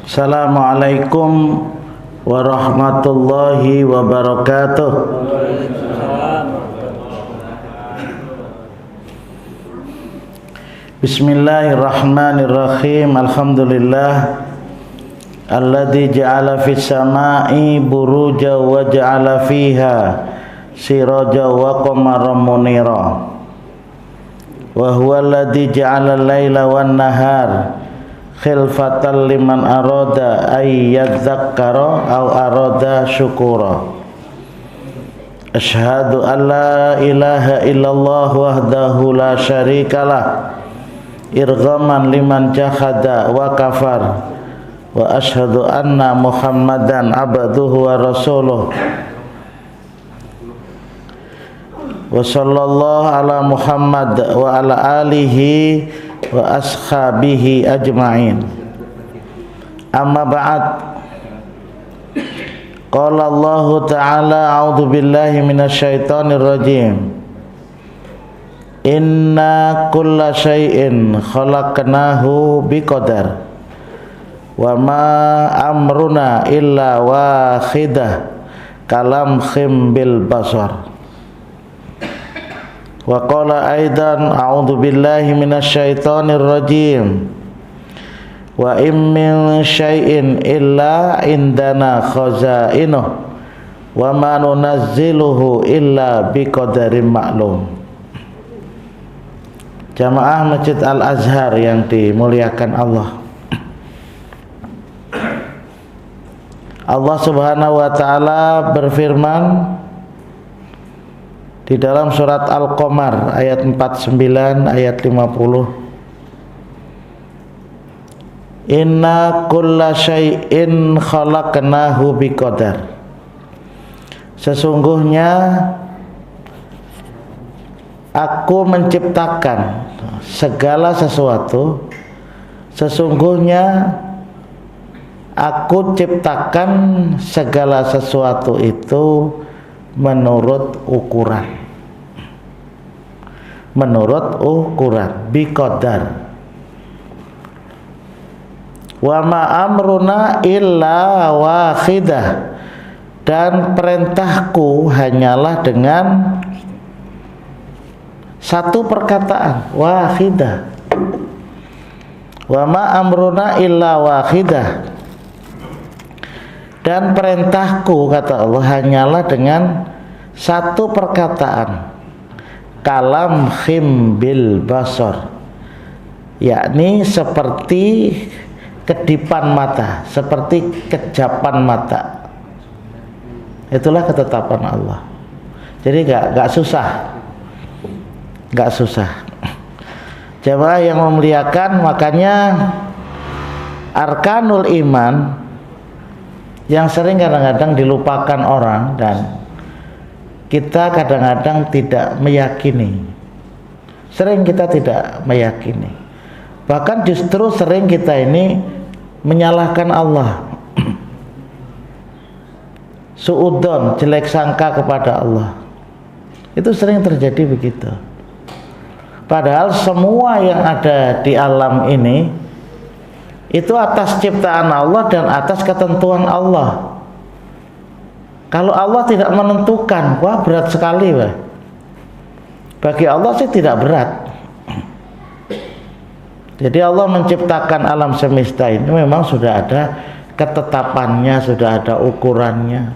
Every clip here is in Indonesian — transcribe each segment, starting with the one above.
Assalamualaikum warahmatullahi wabarakatuh. Bismillahirrahmanirrahim. Alhamdulillah alladzi ja'ala fis sama'i buruja wa ja'ala fiha siraja wa qamaran munira. Wa huwa alladzi ja'ala al-laila wan nahar khilfatan liman arada ay yadzakkara aw arada syukura. Asyhadu an la ilaha illallah wahdahu la syarikalah irghaman liman jahada wa kafar. Wa asyhadu anna Muhammadan abduhu wa rasuluh. Wa sallallahu ala Muhammad wa ala alihi wa ashabihi ajma'in. Amma ba'd. Qala Allah ta'ala a'udzu billahi minasyaitonir rajim. Inna kulla syai'in khalaqnahu biqadar. Wa ma amruna illa wahidah kalamhim bil basar. Wa qala aidan a'udzu billahi minasyaitonir rajim. Wa in min syai'in illa indana khazainuh wa ma nunazziluhu illa biqadarin ma'lum. Jamaah Masjid Al-Azhar yang dimuliakan Allah. Allah Subhanahu wa taala berfirman di dalam surat Al-Qamar ayat 49 ayat 50. Inna kulla syai'in khalaqnahu biqadar. Sesungguhnya aku menciptakan segala sesuatu. Sesungguhnya aku ciptakan segala sesuatu itu menurut ukuran. Menurut ukuran biqadar. Wa ma amruna illa wahidah. Dan perintahku hanyalah dengan satu perkataan, wahidah. Wa ma amruna illa wahidah. Dan perintahku, kata Allah, hanyalah dengan satu perkataan, kalamhim bil basar, yakni seperti kedipan mata, seperti kejapan mata. Itulah ketetapan Allah. Jadi gak susah, gak susah. Jamaah yang memuliakan, makanya arkanul iman yang sering kadang-kadang dilupakan orang dan kita kadang-kadang tidak meyakini. Sering kita tidak meyakini. Bahkan justru sering kita ini menyalahkan Allah. Suudzon, jelek sangka kepada Allah. Itu sering terjadi begitu. Padahal semua yang ada di alam ini itu atas ciptaan Allah dan atas ketentuan Allah. Kalau Allah tidak menentukan, wah berat sekali, wah. Bagi Allah sih tidak berat. Jadi Allah menciptakan alam semesta ini memang sudah ada ketetapannya, sudah ada ukurannya.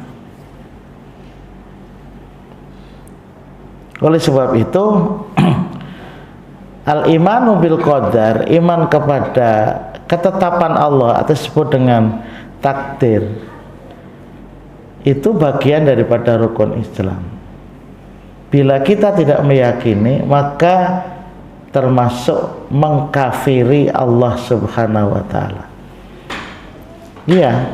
Oleh sebab itu al-imanu bil qadar, iman kepada ketetapan Allah atau disebut dengan takdir, itu bagian daripada rukun Islam. Bila kita tidak meyakini, maka termasuk mengkafiri Allah Subhanahu wa taala. Iya.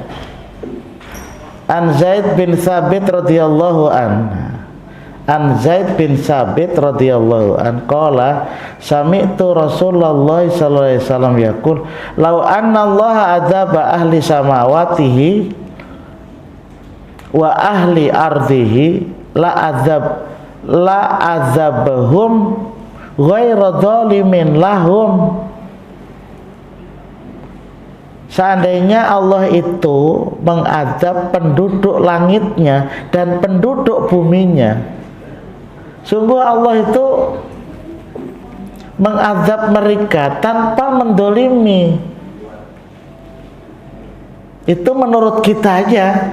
An Zaid bin Thabit radhiyallahu anhu. An Zaid bin Thabit radhiyallahu an qala sami'tu Rasulullah sallallahu alaihi wasallam yaqul law anna Allah adzaba ahli samawatihi wa ahli ardihi la azabahum ghairu dzalimin lahum. seandainya Allah itu mengadab penduduk langitnya dan penduduk buminya, sungguh Allah itu mengadab mereka tanpa mendolimi. Itu menurut kita aja,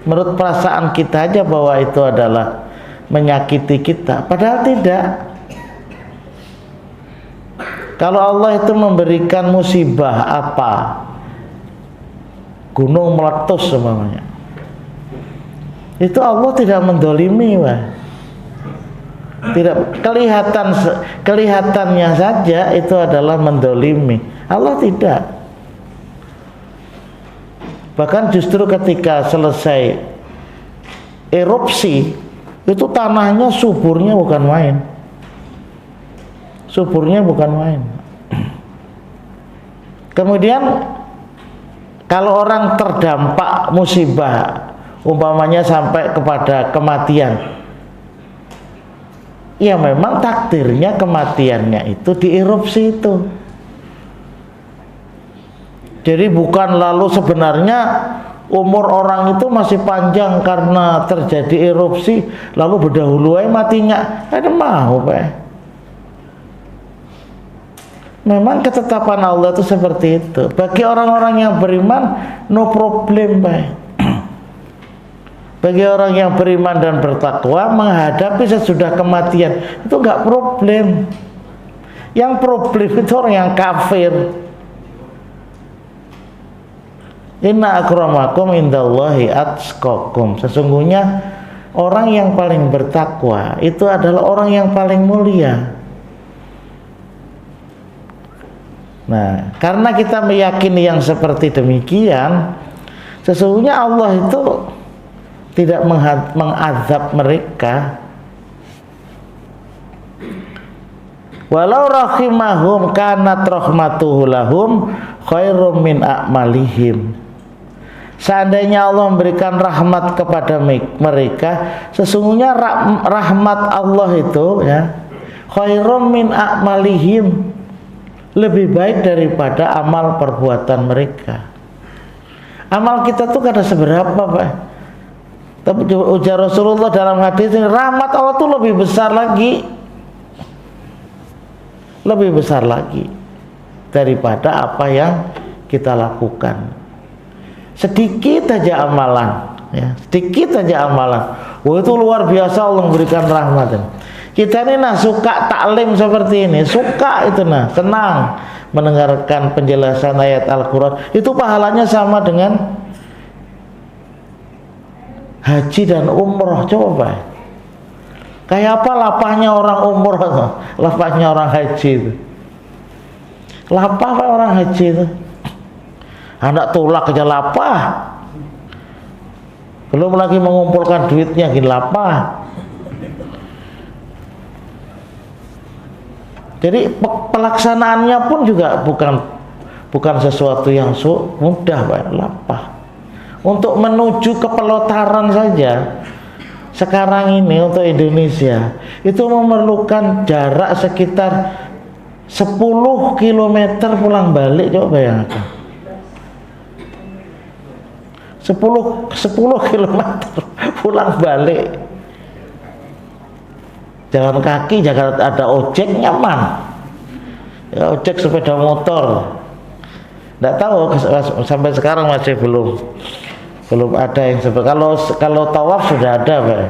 menurut perasaan kita aja bahwa itu adalah menyakiti kita, padahal tidak. Kalau Allah itu memberikan musibah apa, gunung meletus semuanya, itu Allah tidak mendolimi, tidak kelihatannya saja itu adalah mendolimi. Allah tidak. Bahkan justru ketika selesai erupsi itu tanahnya suburnya bukan main, suburnya bukan main. Kemudian kalau orang terdampak musibah, umpamanya sampai kepada kematian, ya memang takdirnya kematiannya itu di erupsi itu. Jadi bukan lalu sebenarnya umur orang itu masih panjang karena terjadi erupsi lalu berdahulu aja matinya. Ada mau, Pak. Memang ketetapan Allah itu seperti itu. Bagi orang-orang yang beriman, no problem, Pak. Bagi orang yang beriman dan bertakwa, menghadapi sesudah kematian itu enggak problem. Yang problem itu orang yang kafir. Inna akramakum indallahi atqakum. Sesungguhnya orang yang paling bertakwa itu adalah orang yang paling mulia. Nah, karena kita meyakini yang seperti demikian, sesungguhnya Allah itu tidak mengazab mereka. Walau rahimahum kanat rahmatuhu lahum khairum min a'malihim. Seandainya Allah memberikan rahmat kepada mereka, sesungguhnya rahmat Allah itu ya khairum min a'malihim, lebih baik daripada amal perbuatan mereka. Amal kita tuh kada seberapa, Pak. Tapi ujar Rasulullah dalam hadis ini, rahmat Allah tuh lebih besar lagi, lebih besar lagi daripada apa yang kita lakukan. Sedikit aja amalan, ya, sedikit aja amalan. Wah, itu luar biasa Allah memberikan rahmat. Kita ini suka taklim seperti ini, suka itu senang mendengarkan penjelasan ayat Al-Quran. Itu pahalanya sama dengan haji dan umroh. Coba, kayak apa lapahnya orang umroh tuh, lapahnya orang haji itu. Lapah Pak orang haji itu. Anak tulak aja lapah. Belum lagi mengumpulkan duitnya gini lapah. Jadi pelaksanaannya pun juga bukan sesuatu yang mudah, Pak. Lapah. Untuk menuju ke pelataran saja sekarang ini untuk Indonesia itu memerlukan jarak sekitar 10 km pulang balik. Coba bayangkan 10 km pulang balik. Jalan kaki, jangan ada ojek nyaman. Ya, ojek sepeda motor. Nggak tahu sampai sekarang masih belum ada yang seperti. Kalau tawaf sudah ada, Pak.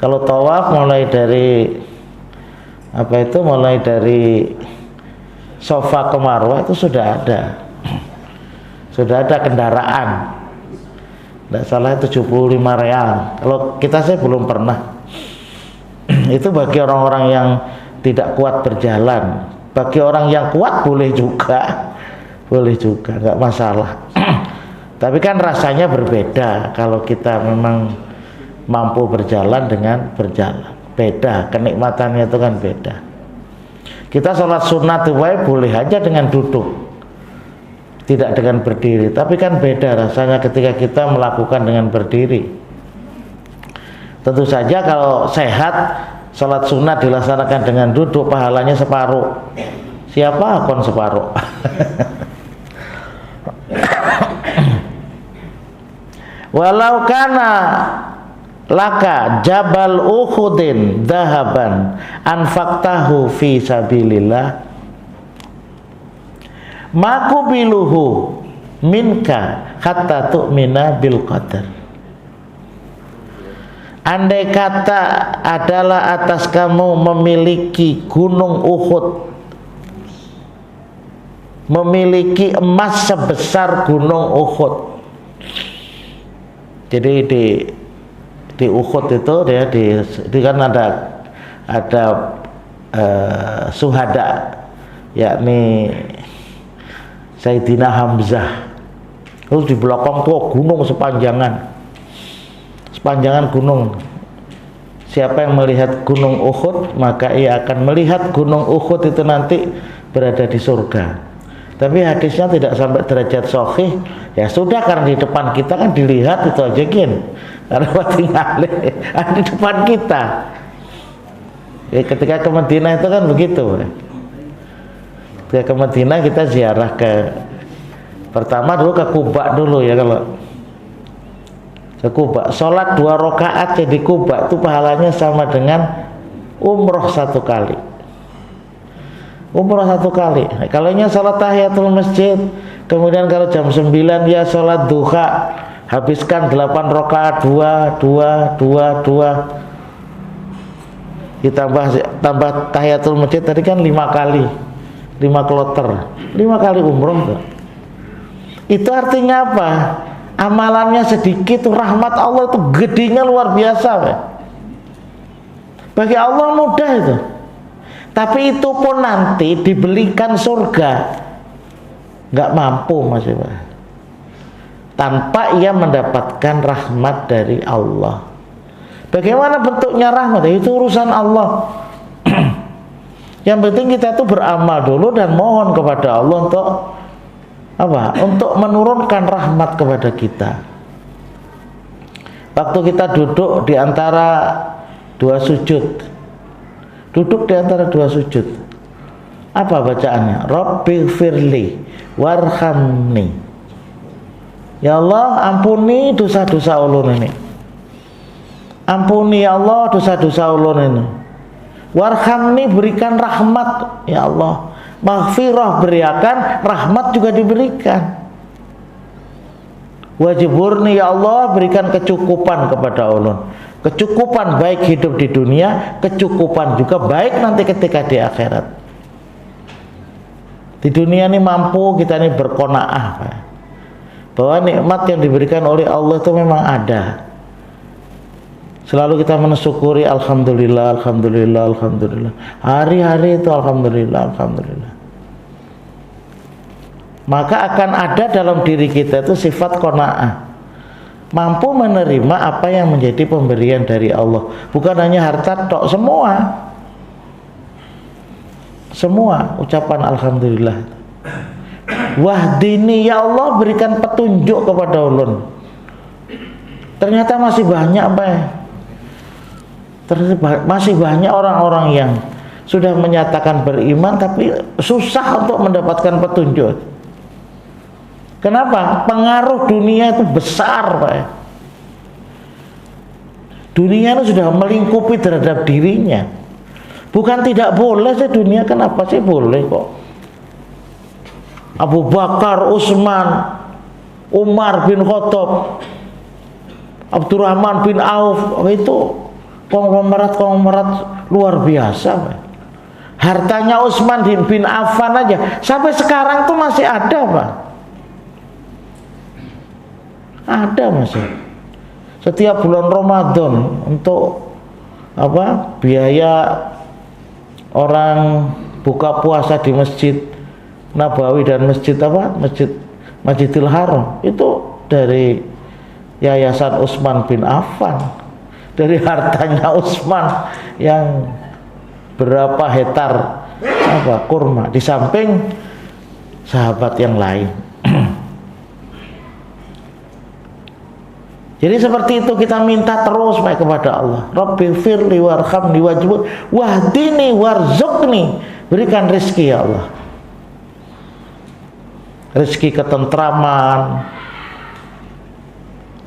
Kalau tawaf mulai dari mulai dari Safa ke Marwah itu sudah ada. Sudah ada kendaraan. Nggak salah 75 real. Kalau kita sih belum pernah. Itu bagi orang-orang yang tidak kuat berjalan. Bagi orang yang kuat boleh juga, nggak masalah. Tapi kan rasanya berbeda kalau kita memang mampu berjalan dengan berjalan. Beda, kenikmatannya itu kan beda. Kita sholat sunat boleh aja dengan duduk, tidak dengan berdiri. Tapi kan beda rasanya ketika kita melakukan dengan berdiri. Tentu saja kalau sehat, sholat sunat dilaksanakan dengan duduk, pahalanya separuh. Siapa akon separuh? walau kana laka jabal Uhudin dahaban anfaqtahu fi sabilillah makubiluhu minka hatta tu'mina bil qadar. Andai kata adalah atas kamu memiliki gunung Uhud, memiliki emas sebesar gunung Uhud. Jadi di Uhud itu ya di kan ada suhada, yakni Sayyidina Hamzah. Terus di belakang tuh gunung sepanjangan gunung. Siapa yang melihat gunung Uhud, maka ia akan melihat gunung Uhud itu nanti berada di surga. Tapi hadisnya tidak sampai derajat sahih. Ya sudah, karena di depan kita kan dilihat itu aja gin. Karena tinggal di depan kita. Ya, ketika ke Madinah itu kan begitu. Ketika ke Madinah kita ziarah pertama dulu ke Kuba dulu ya, kalau ke Kuba, sholat 2 rakaat di Kuba itu pahalanya sama dengan umroh 1 kali. Umroh 1 kali. Kalau nya sholat tahiyatul masjid, kemudian kalau jam 9 ya sholat duha, habiskan 8 rakaat 2 ditambah tahiyatul masjid tadi kan 5 kali, 5 kloter, 5 kali umroh tuh. Itu artinya apa? Amalannya sedikit, rahmat Allah itu gedenya luar biasa, Pak. Bagi Allah mudah itu. Tapi itu pun nanti dibelikan surga nggak mampu, Mas Pak. Tanpa ia mendapatkan rahmat dari Allah. Bagaimana bentuknya rahmat? Itu urusan Allah. Yang penting kita tuh beramal dulu dan mohon kepada Allah untuk apa? Untuk menurunkan rahmat kepada kita. Waktu kita duduk di antara 2 sujud, duduk di antara 2 sujud, apa bacaannya? Rabbighfirli warhamni. Ya Allah, ampuni dosa-dosa ulun ini. Ampuni ya Allah dosa-dosa ulun ini. Warhamni, berikan rahmat ya Allah. Maghfirah, berikan rahmat juga diberikan. Wajiburni ya Allah, berikan kecukupan kepada ulun. Kecukupan baik hidup di dunia, kecukupan juga baik nanti ketika di akhirat. Di dunia ini mampu kita ini berqanaah, Pak, bahwa nikmat yang diberikan oleh Allah itu memang ada. Selalu kita mensyukuri alhamdulillah, alhamdulillah, alhamdulillah. Hari-hari itu alhamdulillah, alhamdulillah. Maka akan ada dalam diri kita itu sifat qanaah. Mampu menerima apa yang menjadi pemberian dari Allah. Bukan hanya harta tok, semua. Semua ucapan alhamdulillah. Wahdini ya Allah, berikan petunjuk kepada ulun. Ternyata masih banyak, Pak. Masih banyak orang-orang yang sudah menyatakan beriman tapi susah untuk mendapatkan petunjuk. Kenapa? Pengaruh dunia itu besar, Pak. Dunia itu sudah melingkupi terhadap dirinya. Bukan tidak boleh sih dunia, kenapa sih boleh kok. Abu Bakar, Utsman, Umar bin Khattab, Abdurrahman bin Auf, itu konglomerat luar biasa, Pak. Hartanya Utsman bin Affan aja sampai sekarang tuh masih ada, Pak. Ada masih. Setiap bulan Ramadan untuk apa? Biaya orang buka puasa di Masjid Nabawi dan Masjidil Haram itu dari Yayasan Utsman bin Affan. Dari hartanya Utsman yang berapa hektar kurma, di samping sahabat yang lain. Jadi seperti itu kita minta terus, Pak, kepada Allah. Rabbighfirli warhamni wahdini warzuqni, berikan rezeki ya Allah. Rezeki ketentraman,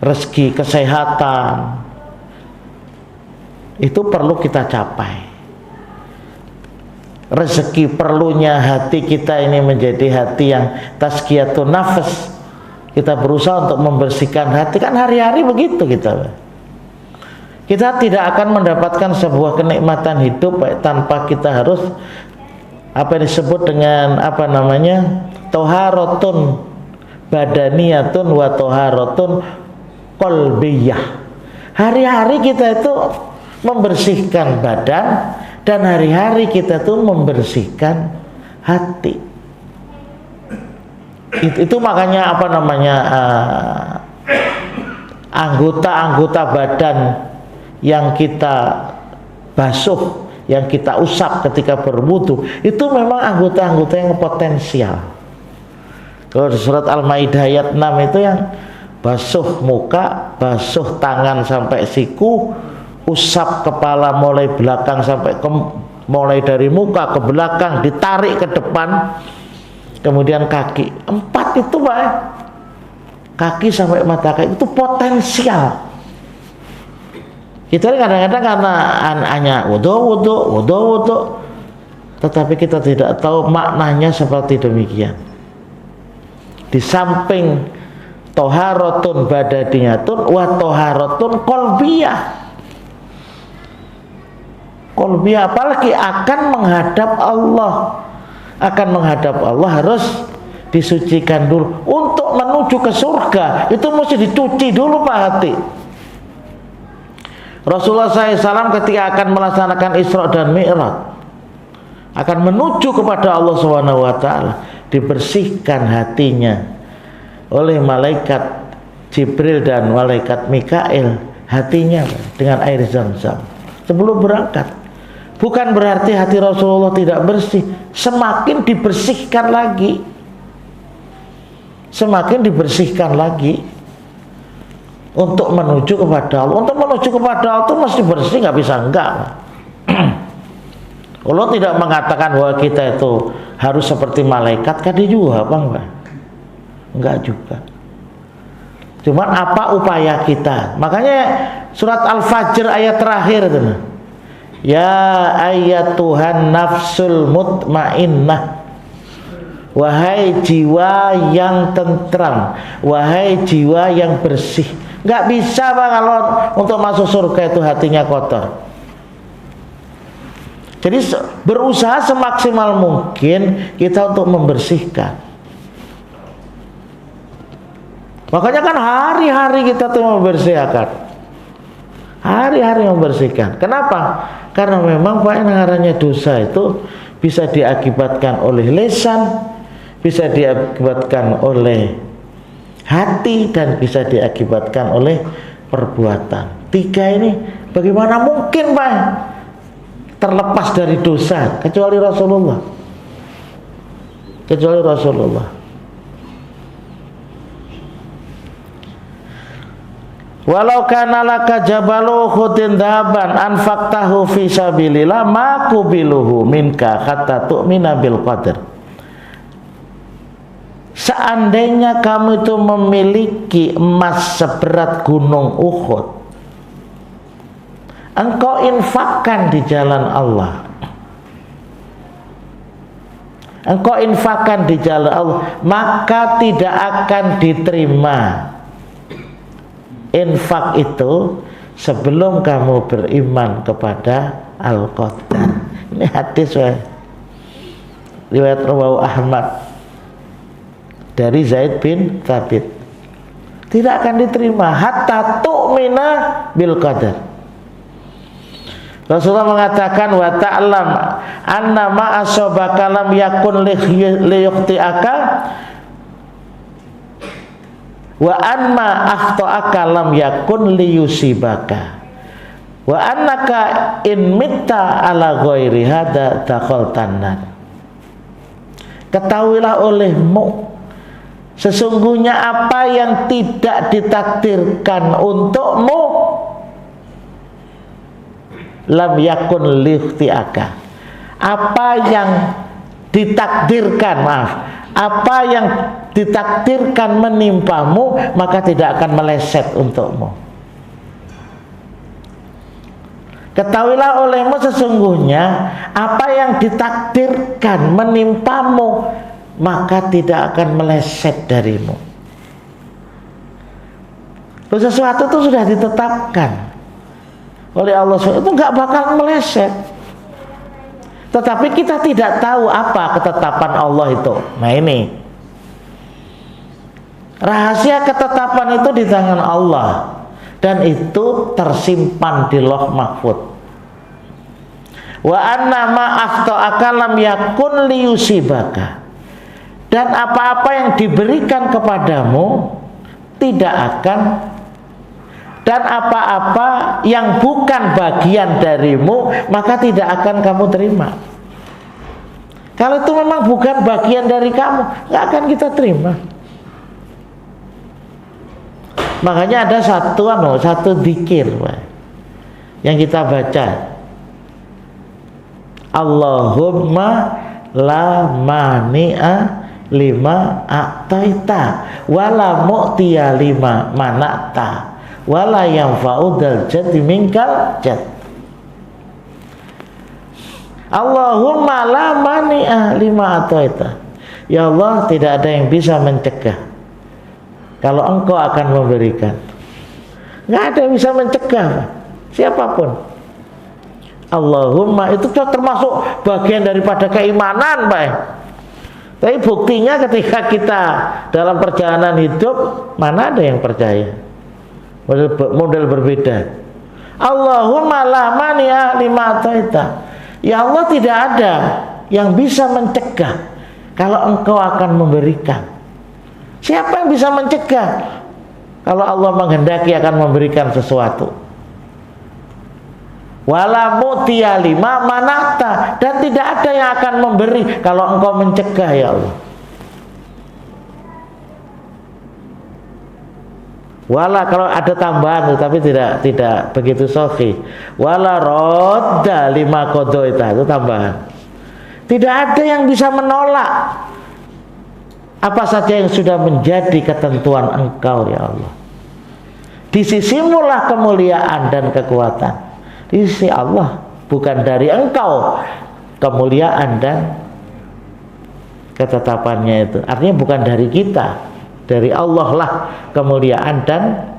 rezeki kesehatan, itu perlu kita capai. Rezeki perlunya hati kita ini menjadi hati yang tazkiyatun nafas. Kita berusaha untuk membersihkan hati, kan hari-hari begitu kita. Kita tidak akan mendapatkan sebuah kenikmatan hidup tanpa kita harus apa yang disebut dengan apa namanya, toharotun badaniyatun wa toharotun qalbiyah. Hari-hari kita itu membersihkan badan, dan hari-hari kita tuh membersihkan hati. Itu makanya apa namanya, anggota-anggota badan yang kita basuh, yang kita usap ketika berwudu, itu memang anggota-anggota yang potensial. Kalau di surat Al-Maidah ayat 6 itu yang basuh muka, basuh tangan sampai siku, usap kepala mulai belakang sampai mulai dari muka ke belakang, ditarik ke depan, kemudian kaki. 4 itu Pak, kaki sampai mata kaki itu potensial. Kita kadang-kadang karena hanya wudu, tetapi kita tidak tahu maknanya seperti demikian. Di samping toharotun badaniyatun wa toharotun qalbiyah. Qalbiyah, apalagi akan menghadap Allah. Akan menghadap Allah harus disucikan dulu. Untuk menuju ke surga itu mesti dicuci dulu Pak hati. Rasulullah SAW ketika akan melaksanakan Isra dan Mi'raj, akan menuju kepada Allah SWT, dibersihkan hatinya oleh malaikat Jibril dan malaikat Mikail, hatinya dengan air Zam-Zam sebelum berangkat. Bukan berarti hati Rasulullah tidak bersih, semakin dibersihkan lagi, semakin dibersihkan lagi untuk menuju kepada Allah. Untuk menuju kepada Allah itu mesti bersih, nggak bisa enggak. Allah tidak mengatakan bahwa kita itu harus seperti malaikat, kan dia juga apa enggak? Enggak juga. Cuman apa upaya kita? Makanya surat Al-Fajr ayat terakhir itu, ya ayatuhan nafsul mutmainnah, wahai jiwa yang tentram, wahai jiwa yang bersih. Nggak bisa Pak kalau untuk masuk surga itu hatinya kotor. Jadi berusaha semaksimal mungkin kita untuk membersihkan. Makanya kan hari-hari kita tuh membersihkan, hari-hari membersihkan. Kenapa? Karena memang Pak, namanya dosa itu bisa diakibatkan oleh lisan, bisa diakibatkan oleh hati, dan bisa diakibatkan oleh perbuatan. 3 ini bagaimana mungkin Pak terlepas dari dosa, kecuali Rasulullah. Kecuali Rasulullah. Walau kana laka jabalu khudin dhaban anfaqtahu fi sabilillah ma qubiluhu minka hatta tu'mina bil qadar. Seandainya kamu itu memiliki emas seberat gunung Uhud, engkau infakkan di jalan Allah, engkau infakkan di jalan Allah, maka tidak akan diterima infak itu sebelum kamu beriman kepada Al-Qadar. Ini hadis riwayat Rawahu Ahmad dari Zaid bin Thabit. Tidak akan diterima hatta tu'mina bil qadar. Rasulullah mengatakan wa ta'lam anna ma asabaka lam yakun liyukhti'aka wa anma akhta'aka lam yakun liyusibaka wa annaka in mitta ala ghairi hada dakhaltan nar. Ketahuilah olehmu, sesungguhnya apa yang tidak ditakdirkan untukmu lam yakun liyukhti'aka, apa yang ditakdirkan, apa yang ditakdirkan menimpamu maka tidak akan meleset untukmu. Ketahuilah olehmu sesungguhnya apa yang ditakdirkan menimpamu maka tidak akan meleset darimu. Sesuatu itu sudah ditetapkan oleh Allah, itu nggak bakal meleset. Tetapi kita tidak tahu apa ketetapan Allah itu. Nah ini rahasia ketetapan itu di tangan Allah, dan itu tersimpan di Lauh Mahfuz. Wa anna ma akhta'aka lam yakun liyusibaka, dan apa-apa yang diberikan kepadamu tidak akan, dan apa-apa yang bukan bagian darimu maka tidak akan kamu terima. Kalau itu memang bukan bagian dari kamu, nggak akan kita terima. Makanya ada satu dzikir yang kita baca, Allahumma la mani'a lima a'taita wala mu'tiya lima mana'ta wala yanfa'u dzal jaddi minkal jadd. Allahumma la mani'a lima a'taita. Ya Allah, tidak ada yang bisa mencegah kalau Engkau akan memberikan. Nggak ada yang bisa mencegah siapapun. Allahumma itu termasuk bagian daripada keimanan, Pak. Tapi buktinya ketika kita dalam perjalanan hidup, mana ada yang percaya? Model berbeda. Allahumma la mani'a lima a'taita. Ya Allah, tidak ada yang bisa mencegah kalau Engkau akan memberikan. Siapa yang bisa mencegah kalau Allah menghendaki akan memberikan sesuatu? Wala mu'tiya lima mana'ta, dan tidak ada yang akan memberi kalau Engkau mencegah, ya Allah. Wala, kalau ada tambahan tapi tidak begitu sahih. Wala rodda lima qadaita, itu tambahan. Tidak ada yang bisa menolak apa saja yang sudah menjadi ketentuan Engkau, ya Allah. Di sisimulah kemuliaan dan kekuatan. Di sisi Allah, bukan dari Engkau kemuliaan dan ketetapannya itu. Artinya bukan dari kita, dari Allah lah kemuliaan dan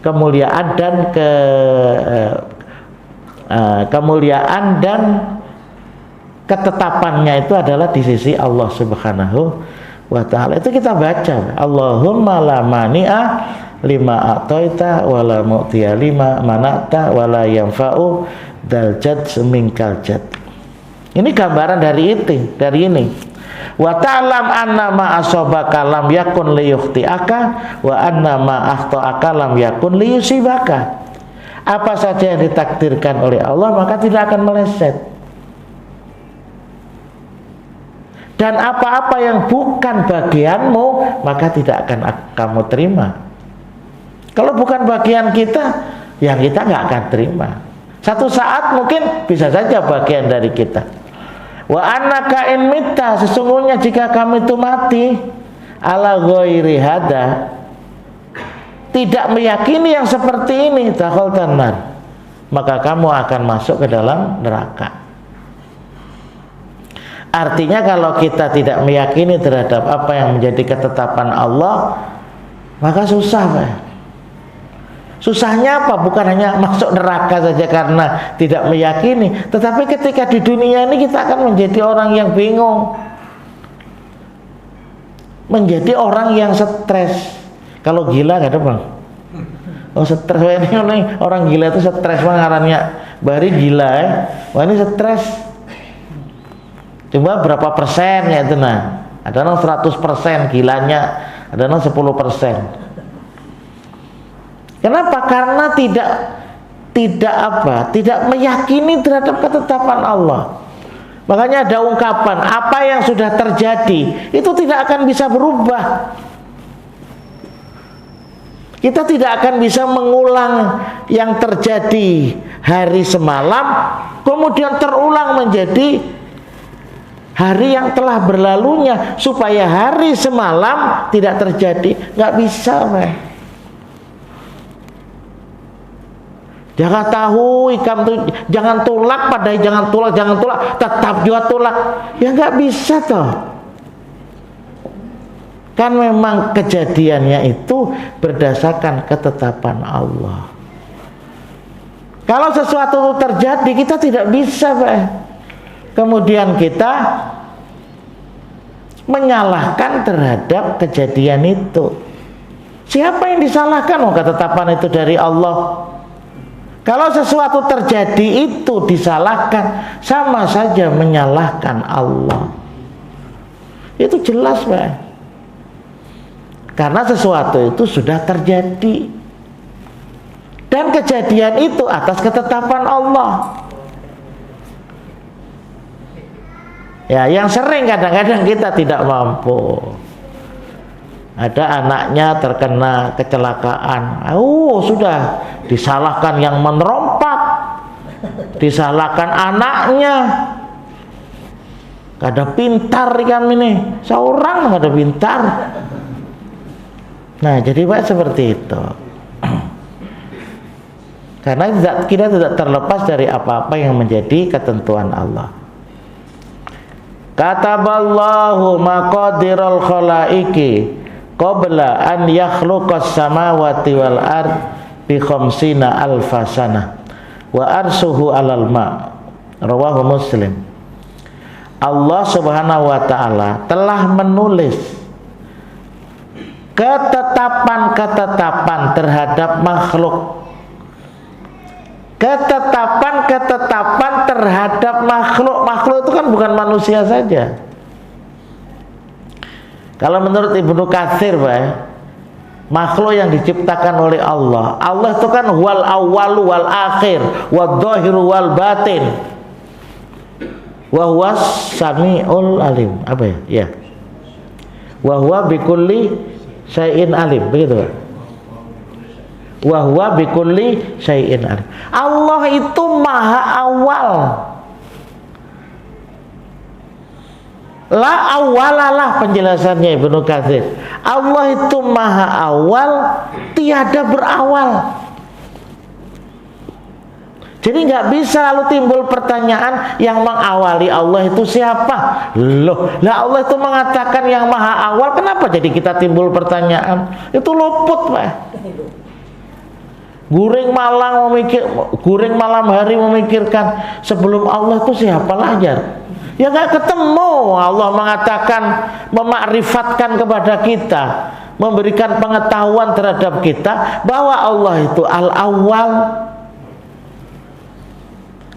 kemuliaan dan ketetapannya itu adalah di sisi Allah Subhanahu wa ta'ala. Itu kita baca, Allahumma la mani'a lima a'taita wala mu'tiya lima mana'ta wala yanfa'u dzal jadd minkal jadd. Ini gambaran dari ini. Wa ta'lam anna ma asabaka lam yakun liyukhti'aka wa anna ma akhta'aka lam yakun liyusibaka. Apa saja yang ditakdirkan oleh Allah maka tidak akan meleset. Dan apa-apa yang bukan bagianmu maka tidak akan kamu terima. Kalau bukan bagian kita, yang kita nggak akan terima. Satu saat mungkin bisa saja bagian dari kita. Wa annaka in mitta, sesungguhnya jika kamu itu mati ala ghairi hada, tidak meyakini yang seperti ini, dakhaltan nar, maka kamu akan masuk ke dalam neraka. Artinya kalau kita tidak meyakini terhadap apa yang menjadi ketetapan Allah, maka susah, Pak. Susahnya apa? Bukan hanya masuk neraka saja karena tidak meyakini, tetapi ketika di dunia ini kita akan menjadi orang yang bingung, menjadi orang yang stres. Kalau gila nggak ada, Bang? Oh, stres. Ini orang gila itu stres, Bang, ngarannya bari gila ya. Wah, ini stres. Coba berapa persen ya itu, nah. Ada yang 100% gilanya, ada yang 10%. Kenapa? Karena tidak meyakini terhadap ketetapan Allah. Makanya ada ungkapan, apa yang sudah terjadi itu tidak akan bisa berubah. Kita tidak akan bisa mengulang yang terjadi hari semalam kemudian terulang menjadi hari yang telah berlalunya supaya hari semalam tidak terjadi. Nggak bisa, Pak. Jangan tahu ikam tuh jangan tulak, padahal jangan tulak, tetap juga tulak. Ya nggak bisa toh. Kan memang kejadiannya itu berdasarkan ketetapan Allah. Kalau sesuatu itu terjadi, kita tidak bisa, Pak. Kemudian kita menyalahkan terhadap kejadian itu. Siapa yang disalahkan? Oh, ketetapan itu dari Allah. Kalau sesuatu terjadi itu disalahkan, sama saja menyalahkan Allah. Itu jelas, Pak. Karena sesuatu itu sudah terjadi. Dan kejadian itu atas ketetapan Allah. Ya, yang sering kadang-kadang kita tidak mampu. Ada anaknya terkena kecelakaan. Sudah disalahkan yang menerompak, disalahkan anaknya. Kada pintar ikan ini, seorang kada pintar. Nah, jadi Pak seperti itu. Karena kita tidak terlepas dari apa-apa yang menjadi ketentuan Allah. Kataballahu maqadirul khalaiqi qabla an yakhluqas samawati wal ard bi khamsina alfasana wa arsuhu alal ma. Rawahu Muslim. Allah Subhanahu wa taala telah menulis ketetapan-ketetapan terhadap makhluk. Ketetapan-ketetapan terhadap makhluk. Makhluk itu kan bukan manusia saja. Kalau menurut Ibnu Katsir, Pak, makhluk yang diciptakan oleh Allah. Allah itu kan wal awwalu wal akhir, wad dhahiru wal batin. Wa huwas samiul alim. Apa ya? Ya. Wa huwa bikulli syai'in alim. Begitu, Pak. Wa huwa bikulli syai'in alim. Allah itu maha awal. La awalalah penjelasannya Ibnu Katsir. Allah itu maha awal, tiada berawal. Jadi nggak bisa lalu timbul pertanyaan yang mengawali Allah itu siapa? Loh, lah Allah itu mengatakan yang maha awal, kenapa jadi kita timbul pertanyaan? Itu luput, Pak. Guring malam hari memikirkan sebelum Allah itu siapa lajar? Ya nggak ketemu. Allah mengatakan, memakrifatkan kepada kita, memberikan pengetahuan terhadap kita bahwa Allah itu al-awwal,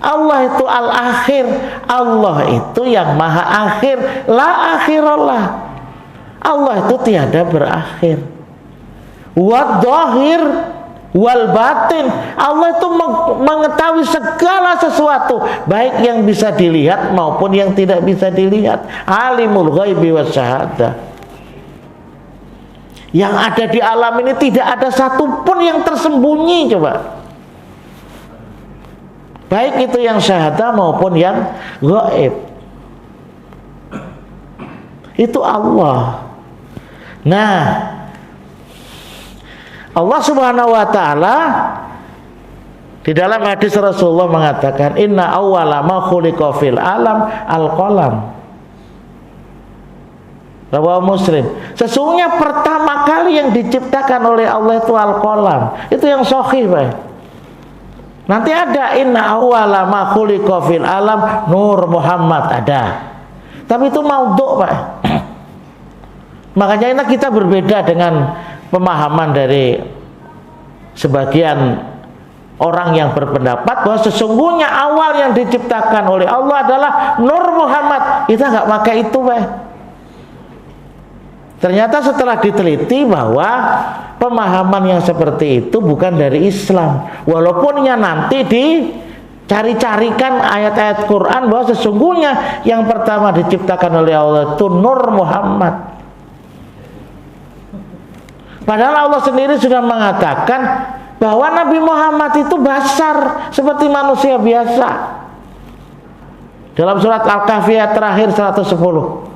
Allah itu al-akhir, Allah itu yang maha akhir, la akhirallah. Allah itu tiada berakhir. Wad-dhahir wal batin, Allah itu mengetahui segala sesuatu, baik yang bisa dilihat maupun yang tidak bisa dilihat. Alimul ghaibi wasyahadah. Yang ada di alam ini tidak ada satupun yang tersembunyi, coba. Baik itu yang syahadah maupun yang gaib. Itu Allah. Nah, Allah Subhanahu wa taala di dalam hadis Rasulullah mengatakan, inna awwala ma khuliqa fil alam al-qalam. Rawahu Muslim. Sesungguhnya pertama kali yang diciptakan oleh Allah itu al-qalam. Itu yang sahih, Pak. Nanti ada inna awwala ma khuliqa fil alam Nur Muhammad, ada. Tapi itu maudhu', Pak. Makanya ini kita berbeda dengan pemahaman dari sebagian orang yang berpendapat bahwa sesungguhnya awal yang diciptakan oleh Allah adalah Nur Muhammad. Kita nggak pakai itu, Pak. Ternyata setelah diteliti bahwa pemahaman yang seperti itu bukan dari Islam. Walaupun nanti dicari-carikan ayat-ayat Quran bahwa sesungguhnya yang pertama diciptakan oleh Allah itu Nur Muhammad. Padahal Allah sendiri sudah mengatakan bahwa Nabi Muhammad itu basar, seperti manusia biasa. Dalam surat Al-Kahfi ayat terakhir 110.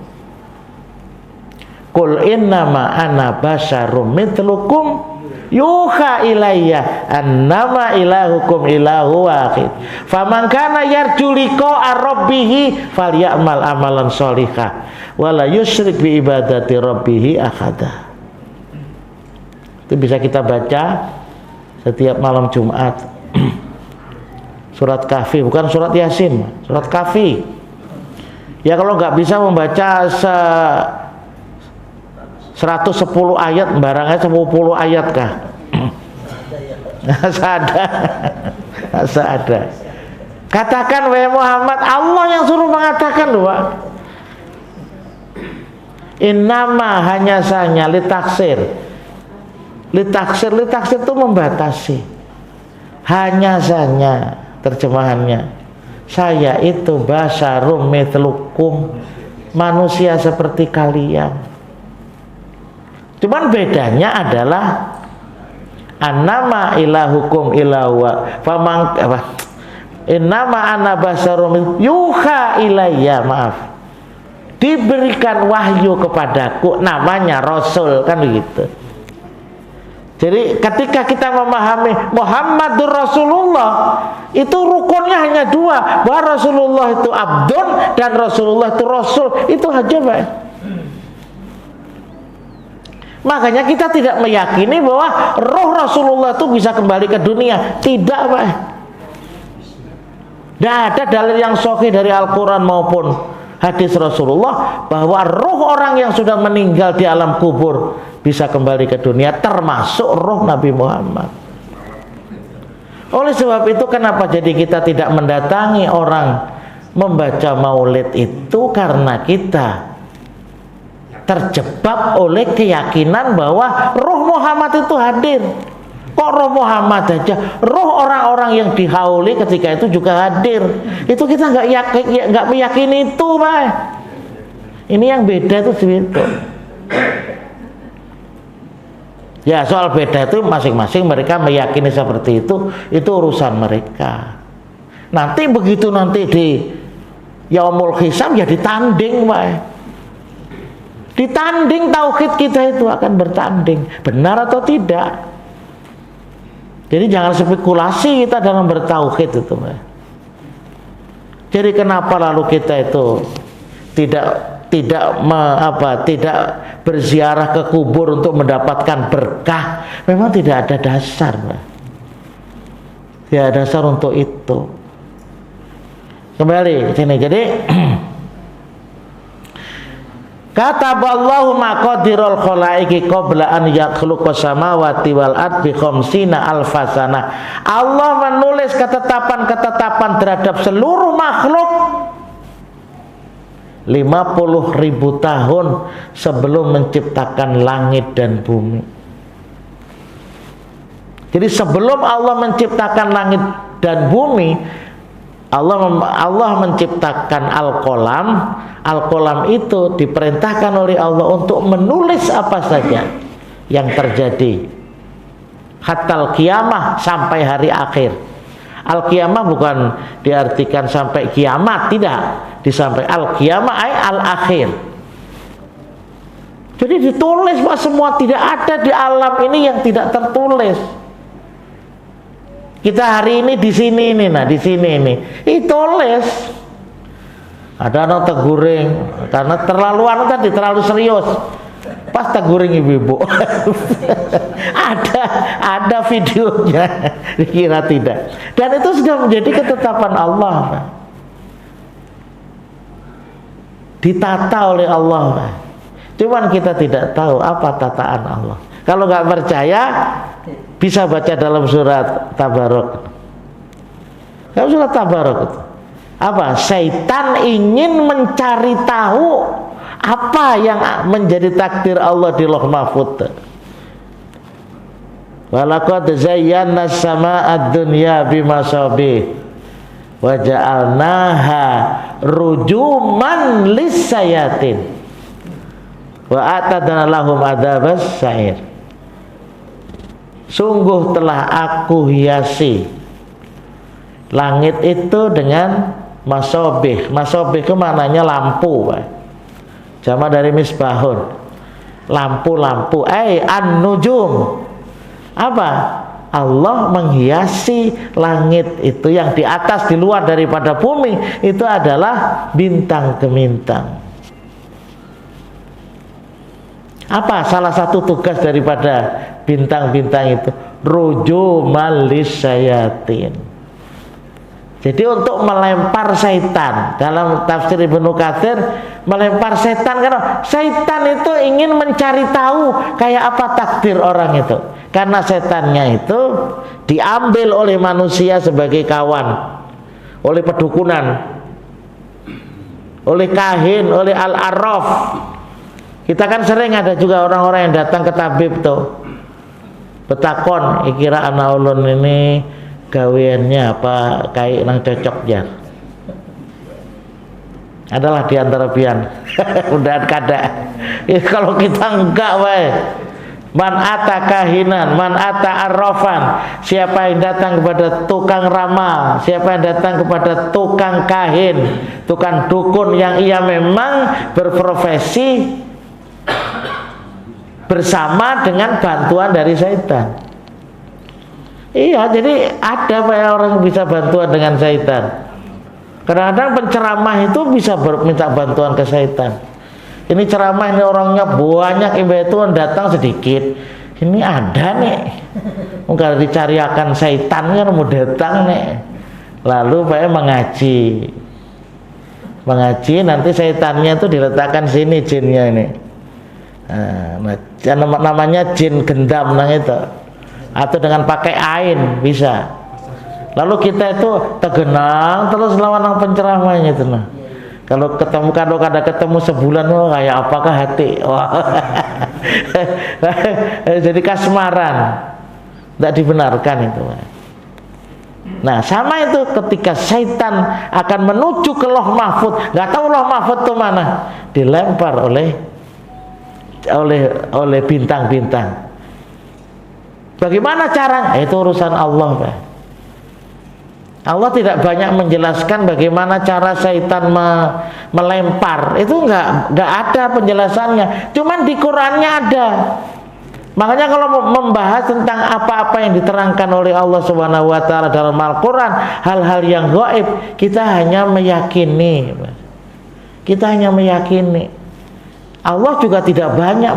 Qul innama ana basyarum mitlukum yuha ilayya annama ilahukum ilahu wahid. Faman kana yarju liqa'a rabbih falyamal amalan sholihah wala yusyrik bi ibadati rabbih ahada. Itu bisa kita baca setiap malam Jumat. Surat Kahfi, bukan surat Yasin, surat Kahfi. Ya kalau nggak bisa membaca 110 ayat, barangnya 10 ayat kah? Ada. Katakan wahai Muhammad, Allah yang suruh mengatakan loh, Pak. Innama hanya saja litaksir itu membatasi. Hanya saja terjemahannya. Saya itu basyarum mithlukum, manusia seperti kalian. Cuman bedanya adalah annama ilahukum ilawa famang innama ana basyarum yuha ilayya, maaf, diberikan wahyu kepadaku, namanya Rasul, kan begitu. Jadi ketika kita memahami Muhammadur Rasulullah, itu rukunnya hanya dua, bahwa Rasulullah itu abdun dan Rasulullah itu Rasul, itu aja, Pak. Makanya kita tidak meyakini bahwa roh Rasulullah itu bisa kembali ke dunia. Tidak, Pak. Tidak ada dalil yang sahih dari Al-Quran maupun hadis Rasulullah bahwa roh orang yang sudah meninggal di alam kubur bisa kembali ke dunia, termasuk roh Nabi Muhammad. Oleh sebab itu, kenapa jadi kita tidak mendatangi orang membaca maulid itu? Karena kita terjebak oleh keyakinan bahwa roh Muhammad itu hadir. Kok roh Muhammad aja, roh orang-orang yang dihauli ketika itu juga hadir. Itu kita nggak meyakini itu, Pak. Ini yang beda itu segitu. Ya, soal beda itu masing-masing mereka meyakini seperti itu urusan mereka. Nanti begitu nanti di Yaumul Hisab ya ditanding, Pak. Ditanding tauhid kita itu akan bertanding, benar atau tidak. Jadi jangan spekulasi kita dalam bertauhid itu, Pak. Jadi kenapa lalu kita itu tidak berziarah ke kubur untuk mendapatkan berkah? Memang tidak ada dasar, Pak. Tidak ada dasar untuk itu. Kembali ke sini. Jadi kataballahu maqadirul khalaiqi qabla an yakhluqas samawati wal ardi khamsina alfasana. Allah menulis ketetapan-ketetapan terhadap seluruh makhluk 50.000 tahun sebelum menciptakan langit dan bumi. Jadi sebelum Allah menciptakan langit dan bumi, Allah menciptakan Al-Qalam. Al-Qalam itu diperintahkan oleh Allah untuk menulis apa saja yang terjadi hatta kiamah, sampai hari akhir. Al-Qiyamah bukan diartikan sampai kiamat, tidak. Disampai al-qiyamah ay al-akhir. Jadi ditulis, Pak, semua. Tidak ada di alam ini yang tidak tertulis. Kita hari ini di sini ini, nah di sini ini, ditulis. Ada anak teguring karena terlalu serius. Pas teguring ibu-ibu. ada videonya, dikira tidak. Dan itu sudah menjadi ketetapan Allah, Pak. Ditata oleh Allah, Pak. Cuman kita tidak tahu apa tataan Allah. Kalau nggak percaya, bisa baca dalam surat Tabarok. Dalam surat Tabarok itu apa? Syaitan ingin mencari tahu apa yang menjadi takdir Allah di Lauh Mahfuz. Walaqad zayyana as-samaa'a ad-dunya bimasabih wa ja'alnaha rujuman lis-sayatin wa atadna lahum adzabas sa'ir. Sungguh telah aku hiasi langit itu dengan Masobih. Masobih itu maknanya lampu, Pak. Jamak dari misbahun. Lampu-lampu. An-nujum. Apa? Allah menghiasi langit itu yang di atas, di luar daripada bumi, itu adalah bintang gemintang. Apa salah satu tugas daripada bintang-bintang itu? Rujumal lisyayatin. Jadi untuk melempar setan. Dalam tafsir Ibnu Katsir, melempar setan, karena setan itu ingin mencari tahu kayak apa takdir orang itu. Karena setannya itu diambil oleh manusia sebagai kawan, oleh pedukunan, oleh kahin, oleh al-arraf. Kita kan sering ada juga orang-orang yang datang ke tabib tuh, betakon, kira anak ulun ini gaweannya apa, kayak nang cocok ya. Adalah diantara pian. Udah kada. Ya, kalau kita enggak, wae. Man ata kahinan, man ata arrafan. Siapa yang datang kepada tukang ramal, siapa yang datang kepada tukang kahin, tukang dukun yang ia memang berprofesi bersama dengan bantuan dari setan. Iya, jadi ada banyak orang yang bisa bantuan dengan setan. Kadang-kadang penceramah itu bisa minta bantuan ke setan. Ini ceramah, ini orangnya banyak, itu datang sedikit. Ini ada nih, mungkin dicariakan setan kan mau datang nih. Lalu Pak mengaji, nanti setannya itu diletakkan sini jinnya ini. Nah, namanya jin gendam, nah itu. Atau dengan pakai ain bisa. Lalu kita itu tegenang terus lawan penceramahnya itu nah. Kalau kada ketemu sebulan, oh, kayak apakah hati? Wah. Jadi kasmaran, tidak dibenarkan itu. Nah, sama itu ketika setan akan menuju ke Lauh Mahfud, nggak tahu Lauh Mahfud itu mana, dilempar oleh bintang-bintang. Bagaimana cara? Itu urusan Allah, Pak. Allah tidak banyak menjelaskan bagaimana cara syaitan melempar. Itu nggak ada penjelasannya. Cuman di Qur'annya ada. Makanya kalau membahas tentang apa-apa yang diterangkan oleh Allah Subhanahu wa taala dalam Al-Qur'an, hal-hal yang gaib, kita hanya meyakini. Kita hanya meyakini. Allah juga tidak banyak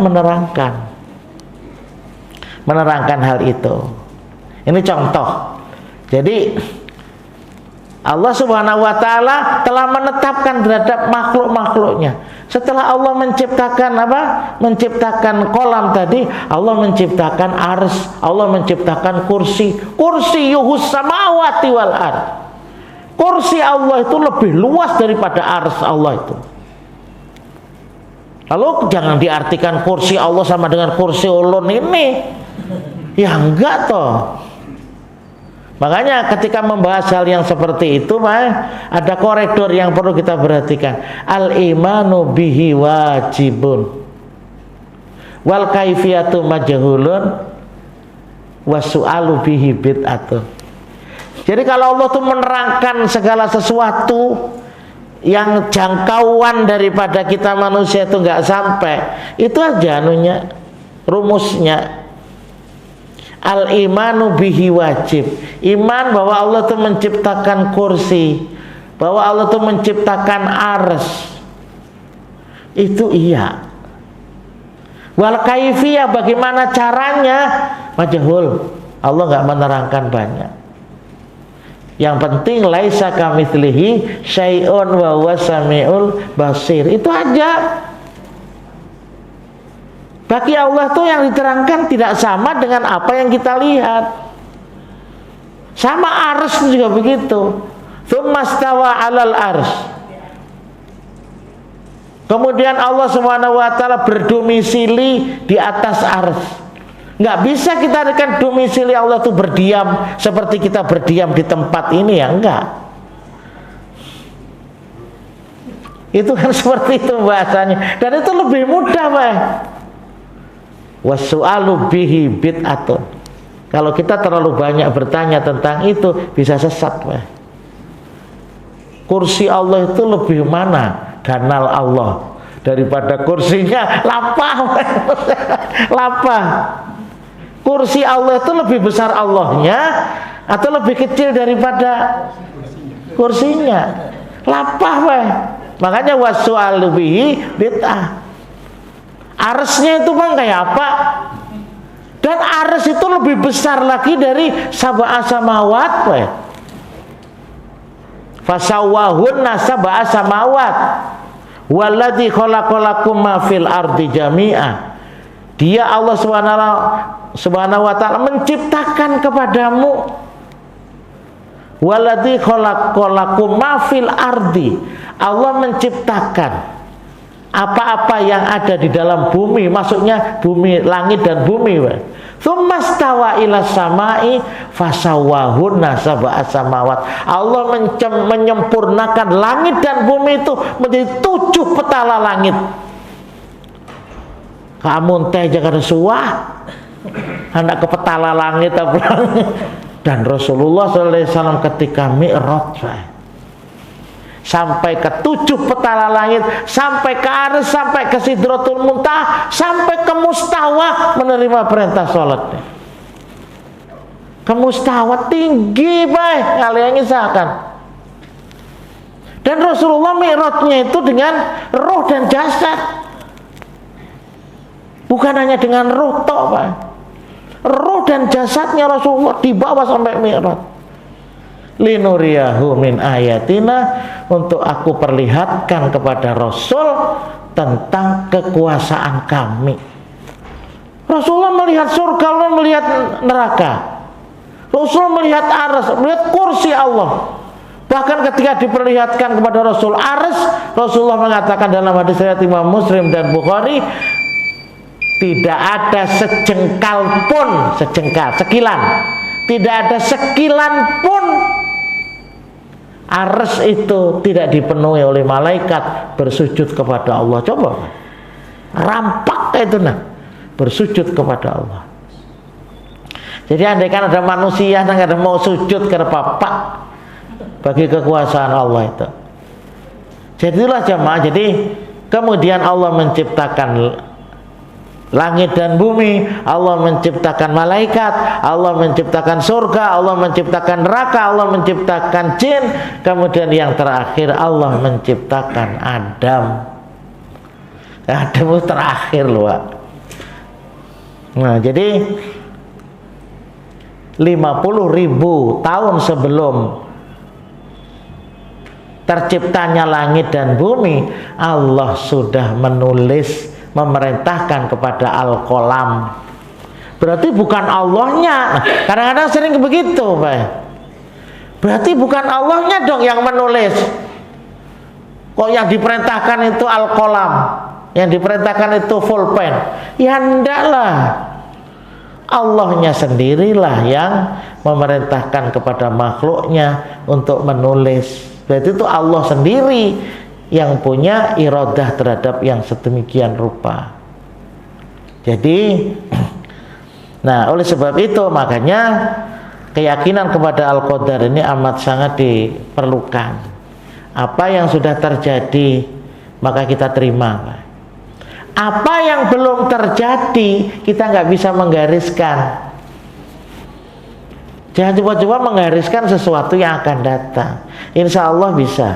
menerangkan hal itu. Ini contoh. Jadi Allah Subhanahu wa taala telah menetapkan terhadap makhluk-makhluknya. Setelah Allah menciptakan apa? Menciptakan kolam tadi, Allah menciptakan ars, Allah menciptakan kursi. Kursiyuhus samawati wal ard. Kursi Allah itu lebih luas daripada ars Allah itu. Lalu jangan diartikan kursi Allah sama dengan kursi ulun ini. Ya enggak toh. Makanya ketika membahas hal yang seperti itu, ada koridor yang perlu kita perhatikan. Al-imanu bihi wajibun, wal kaifiyatu majhulun, wasu'alu bihi bid'atun. Jadi kalau Allah tuh menerangkan segala sesuatu yang jangkauan daripada kita manusia itu nggak sampai, itu aja anunya, rumusnya. Al-imanu bihi wajib. Iman bahwa Allah itu menciptakan kursi, bahwa Allah itu menciptakan ars, itu iya. Wal kaifiyah, bagaimana caranya, majhul. Allah nggak menerangkan banyak. Yang penting laisa kamitslihi syai'un wa huwas samiul basir. Itu aja. Bagi Allah tuh yang diterangkan tidak sama dengan apa yang kita lihat. Sama ars juga begitu. Tsumma stawa 'alal ars. Kemudian Allah Subhanahu wa taala berdomisili di atas ars. Nggak bisa kita akan domisili Allah tuh berdiam seperti kita berdiam di tempat ini, ya enggak. Itu kan seperti itu bahasanya. Dan itu lebih mudah, Pak. Wasu'alu bihi bid'atun. Kalau kita terlalu banyak bertanya tentang itu, bisa sesat, Pak. kursi Allah itu lebih mana? Ganal Allah daripada kursinya. Lapah. Lapah. Kursi Allah itu lebih besar Allahnya atau lebih kecil daripada kursinya? Lapah weh. Makanya wasu'alu bihi bid'ah. Arsnya itu bang kayak apa? Dan ars itu lebih besar lagi dari sab'a samawat weh. Fasawwahunna sab'a samawat walladzi khalaqalakum ma fil ardi jami'a. Dia Allah Subhanahu wa taala menciptakan kepadamu walladzi khalaqalakum ma fil ardi. Allah menciptakan apa-apa yang ada di dalam bumi, maksudnya bumi, langit dan bumi. Tsummastawa ila samai fasawwahunna sab'a samawat. Allah menyempurnakan langit dan bumi itu menjadi 7 petala langit. Kamu teh jangan suah anak ke petala langit apa. Dan Rasulullah SAW ketika Mi'raj sampai ke 7 petala langit, sampai ke Arsy, sampai ke Sidratul Muntaha, sampai ke Mustawa menerima perintah sholat. Ke Mustawa tinggi baik kalian ngisahkan. Dan Rasulullah Mi'rajnya itu dengan roh dan jasad, bukan hanya dengan roh tok Pak. Roh dan jasadnya Rasulullah dibawa sampai Mi'raj. Linuriyahu min ayatina, untuk aku perlihatkan kepada Rasul tentang kekuasaan kami. Rasulullah melihat surga, Allah melihat neraka. Rasulullah melihat Arsy, melihat kursi Allah. Bahkan ketika diperlihatkan kepada Rasul Arsy, Rasulullah mengatakan dalam hadis riwayat Imam Muslim dan Bukhari, tidak ada sejengkal pun, sekilan, tidak ada sekilan pun Arsy itu tidak dipenuhi oleh malaikat bersujud kepada Allah. Coba rampak itu bersujud kepada Allah. Jadi andaikan ada manusia yang ada mau sujud karena bapak bagi kekuasaan Allah itu. Jadilah jamaah. Jadi kemudian Allah menciptakan langit dan bumi, Allah menciptakan malaikat, Allah menciptakan surga, Allah menciptakan neraka, Allah menciptakan jin, kemudian yang terakhir Allah menciptakan Adam. Adam itu terakhir loh Pak. Nah jadi 50.000 tahun sebelum terciptanya langit dan bumi, Allah sudah menulis, memerintahkan kepada Al-Qalam. Berarti bukan Allahnya. Kadang-kadang sering begitu Pak. Berarti bukan Allahnya dong yang menulis. Kok yang diperintahkan itu Al-Qalam, yang diperintahkan itu pulpen? Ya ndaklah, Allahnya sendirilah yang memerintahkan kepada makhluknya untuk menulis. Berarti itu Allah sendiri yang punya iradah terhadap yang sedemikian rupa. Jadi nah oleh sebab itu makanya keyakinan kepada Al-Qadar ini amat sangat diperlukan. Apa yang sudah terjadi maka kita terima. Apa yang belum terjadi kita nggak bisa menggariskan. Jangan coba-coba menggariskan sesuatu yang akan datang. Insya Allah bisa.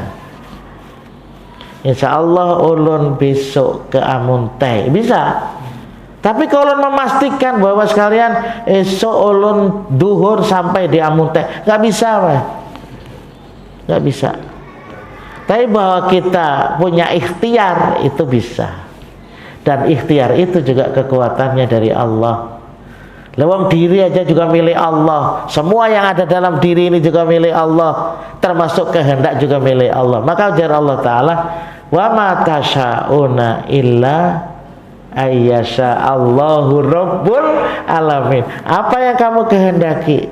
Insya Allah ulun besok ke Amuntai bisa. Tapi kalau ulun memastikan bahwa sekalian esok ulun duhur sampai di Amuntai, nggak bisa Pak. Nggak bisa. Tapi bahwa kita punya ikhtiar itu bisa. Dan ikhtiar itu juga kekuatannya dari Allah. Lewat diri aja juga milik Allah. Semua yang ada dalam diri ini juga milik Allah. Termasuk kehendak juga milik Allah. Maka ujar Allah Ta'ala, wa ma tasyauna illa ayyasha Allahu Rabbul Alamin. Apa yang kamu kehendaki?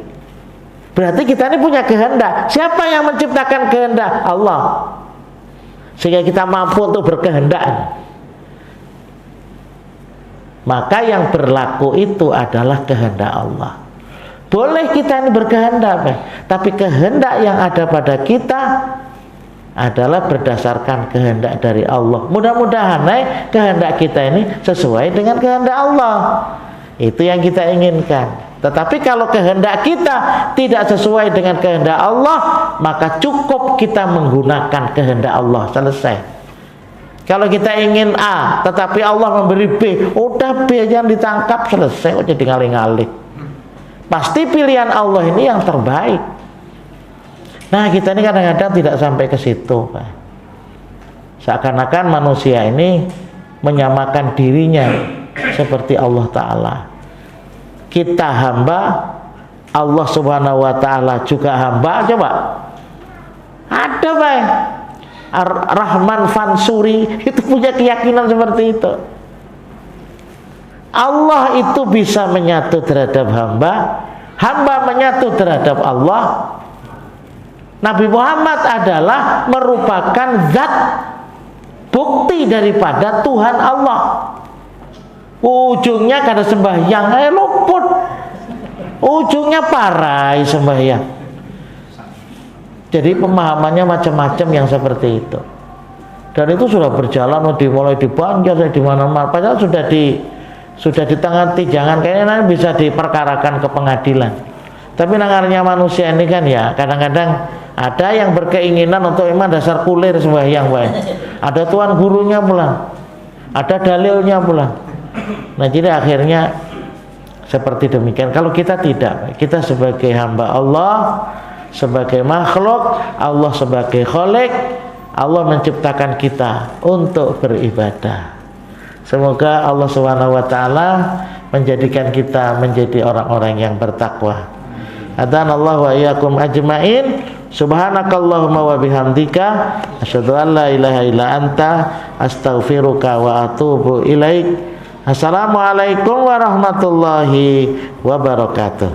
Berarti kita ini punya kehendak. Siapa yang menciptakan kehendak? Allah. Sehingga kita mampu untuk berkehendak. Maka yang berlaku itu adalah kehendak Allah. Boleh kita ini berkehendak, tapi kehendak yang ada pada kita adalah berdasarkan kehendak dari Allah. Mudah-mudahan kehendak kita ini sesuai dengan kehendak Allah. Itu yang kita inginkan. Tetapi kalau kehendak kita tidak sesuai dengan kehendak Allah, maka cukup kita menggunakan kehendak Allah, selesai. Kalau kita ingin A, tetapi Allah memberi B, udah B aja ditangkap, selesai, kok jadi ngalih-ngalih. Pasti pilihan Allah ini yang terbaik. Nah, kita ini kadang-kadang tidak sampai ke situ, Pak. Seakan-akan manusia ini menyamakan dirinya seperti Allah Ta'ala. Kita hamba, Allah Subhanahu wa Ta'ala juga hamba. Coba ada, Pak, Rahman Fansuri itu punya keyakinan seperti itu. Allah itu bisa menyatu terhadap hamba, hamba menyatu terhadap Allah. Nabi Muhammad adalah merupakan zat bukti daripada Tuhan Allah. Ujungnya kada sembahyang, luput. Ujungnya parai sembahyang. Jadi pemahamannya macam-macam yang seperti itu. Dan itu sudah berjalan, dimulai di Banjar, di mana-mana. Padahal sudah ditangani, jangan kayaknya nanti bisa diperkarakan ke pengadilan. Tapi nangarnya manusia ini kan ya, kadang-kadang ada yang berkeinginan untuk memang dasar kulir sembahyang, baik. Ada tuan gurunya pula, ada dalilnya pula. Nah, jadi akhirnya seperti demikian. Kalau kita tidak, kita sebagai hamba Allah, sebagai makhluk, Allah sebagai khalik, Allah menciptakan kita untuk beribadah. Semoga Allah Subhanahu wa Ta'ala menjadikan kita menjadi orang-orang yang bertakwa. Adanallahu wa iyyakum ajmain. Subhanakallahumma wa bihamdika asyhadu an la ilaha illa anta astaghfiruka wa atubu ilaik. Assalamualaikum warahmatullahi wabarakatuh.